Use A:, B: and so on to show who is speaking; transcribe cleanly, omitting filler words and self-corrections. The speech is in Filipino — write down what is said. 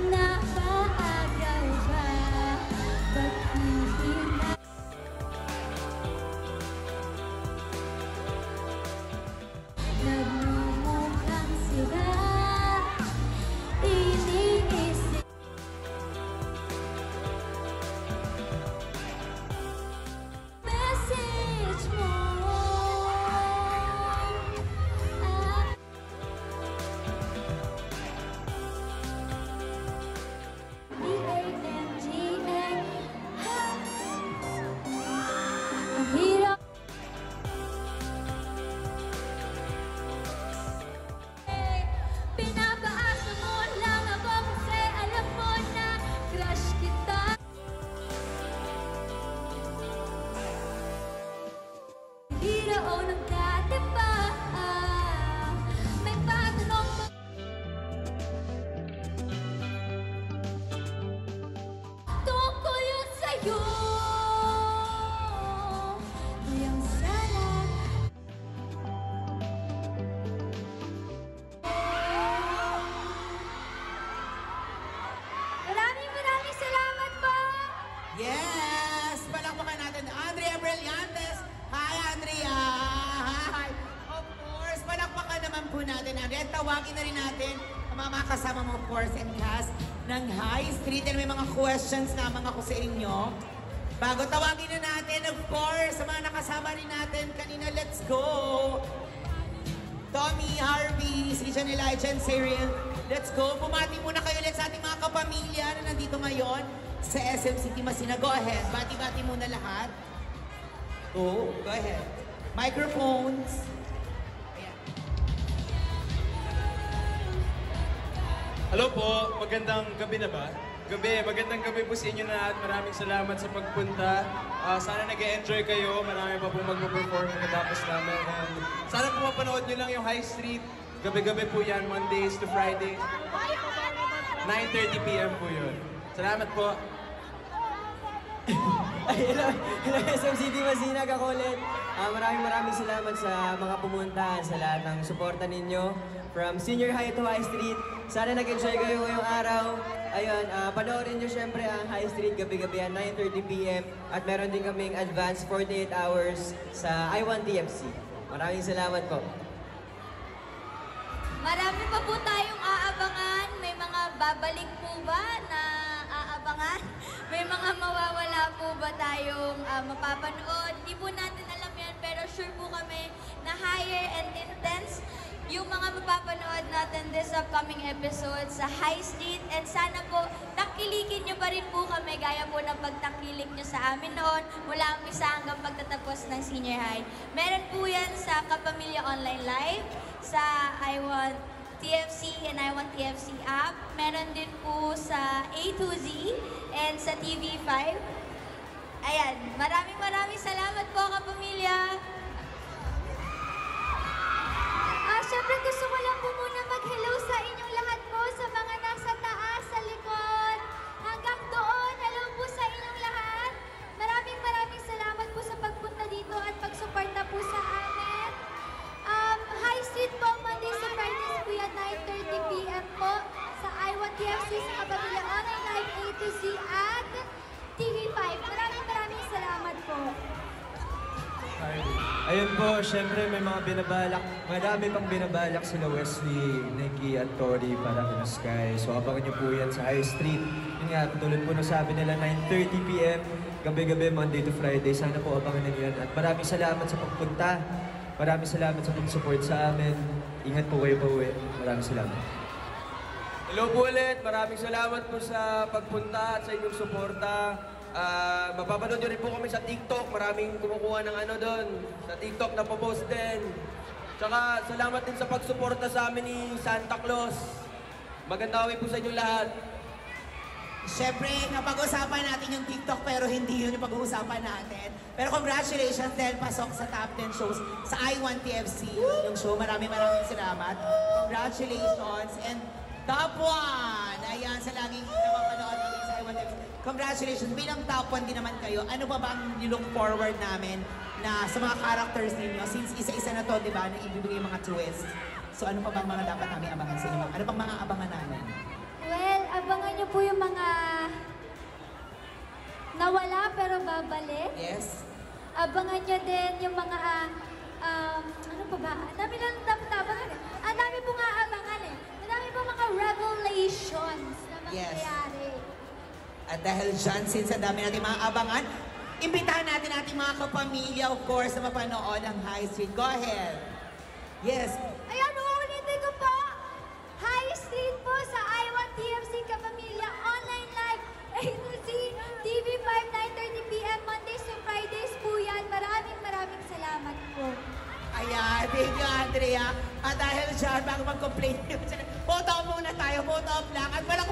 A: Napaagaw ba? Paghihinga nagmumukhang sila. Iniisip message mo. Ang hirap pinapaasa mo lang ako kasi alam mo na crush kita. Hindi raon ang dati pa. May patanong ba tungkol yun sa'yo? Kayang sana maraming salamat po!
B: Yes! Palakpakan natin Andrea Brillantes. Hi, Andrea! Hi! Of course, palakpakan naman po natin, Andrea. Tawagin na rin natin ang mga kasama mo, of course, and cast ng High Street. And may mga questions naman ako sa inyo. Bago tawagin na natin, of course, sa mga nakasama rin natin kanina, let's go! Tommy, Harvey, si Jan Elijah, and Cyril. Let's go. Bumati muna kayo ulit sa ating mga kapamilya na nandito ngayon sa SM City Masina. Go ahead. Bati-bati muna lahat. Go ahead. Microphones. Ayan.
C: Hello po, magandang gabi na ba? Magandang gabi po sa inyo na lahat. Maraming salamat sa pagpunta. Sana nag-enjoy kayo. Marami pa po mag-perform pagkatapos namin. And sana po mapanood nyo lang yung High Street. Gabi-gabi po yan, Mondays to Friday. 9:30 PM po yun. Salamat po.
D: Hello SM City Masina, Kakulit. Maraming salamat sa mga pumunta, sa lahat ng suporta ninyo. From Senior High to High Street. Sana nag-enjoy kayo ngayong araw. Ayun, panoorin nyo syempre ang High Street gabi-gabi at 9:30 PM. At meron din kaming advance 48 hours sa I Want TFC. Maraming salamat po.
A: Marami pa po tayong aabangan. May mga babalik po ba na aabangan? May mga mawawala po ba tayong mapapanood? Di po natin alam yan, pero sure po kami na higher and intense yung mga mapapanood natin this upcoming episode sa High Street. And sana po, takilikin nyo pa rin po kami gaya po ng pagtakilik nyo sa amin noon mula umpisa hanggang pagtatapos ng Senior High. Meron po yan sa Kapamilya Online Live, sa I Want TFC and I Want TFC app. Meron din po sa A to Z and sa TV5. Ayan, maraming salamat po, Kapamilya! Siyempre gusto ko lang po muna mag-hello sa inyong lahat po, sa mga nasa taas, sa likod, hanggang doon. Hello po sa inyong lahat. Maraming salamat po sa pagpunta dito at pagsuporta po sa amin. High Street po, Mondays to Fridays po yan, 9:30 PM po, sa I Want TFC, sa Kapamilya Online Live, A to Z at TV5. Maraming salamat po.
D: Ayun po, syempre may mga binabalak, madami pang binabalak sila Wesley, Nikki at Tori para kina Sky. So abangan niyo po yan sa High Street. Yun nga, tulad po na sabi nila, 9:30 PM, gabi-gabi, Monday to Friday. Sana po abangan niyo yan. At maraming salamat sa pagpunta. Maraming salamat sa pag-support sa amin. Ingat po kayo pa uwi. Maraming salamat.
C: Hello po ulit. Maraming salamat po sa pagpunta at sa inyong suporta. Mapapanood nyo rin po kami sa TikTok. Maraming kumukuha ng ano doon. Sa TikTok na po-post din. Tsaka salamat din sa pagsuporta sa amin ni Santa Claus. Magandang gabi po sa inyo lahat.
B: Siyempre, napag-usapan natin yung TikTok pero hindi yun yung pag-uusapan natin. Pero congratulations dahil pasok sa top 10 shows sa I Want TFC. Yung show, maraming salamat. Congratulations. And top 1! Ayan, sa laging napapanood natin sa I Want TFC. Congratulations. Bilang top 1 din naman kayo, ano ba bang nilook forward namin na sa mga characters ninyo? Since isa-isa na to, di ba, na ibibigay mga twists. So ano pa bang mga dapat namin abangan sa inyo? Ano pang mga abangan namin?
A: Well, abangan nyo babalik.
B: Yes.
A: Abangan nyo din yung mga, ano pa ba? Ang dami lang dapat abangan eh. Ang dami pong aabangan eh. Ang dami pong mga revelations na
B: Yes.
A: mangyayari.
B: At dahil dyan, since ang dami natin mga abangan, imbitahan natin ating mga kapamilya, of course, na mapanood ang High Street. Go ahead. Yes.
A: Ayan, uulitin ko po. High Street po sa I1 TFC Kapamilya Online Live. A to Z, TV5, 9:30 p.m. Mondays to Fridays po yan. Maraming salamat po.
B: Ayan, thank you, Andrea. At dahil dyan, bago mag-complain, vote off muna tayo, vote off lang. At walang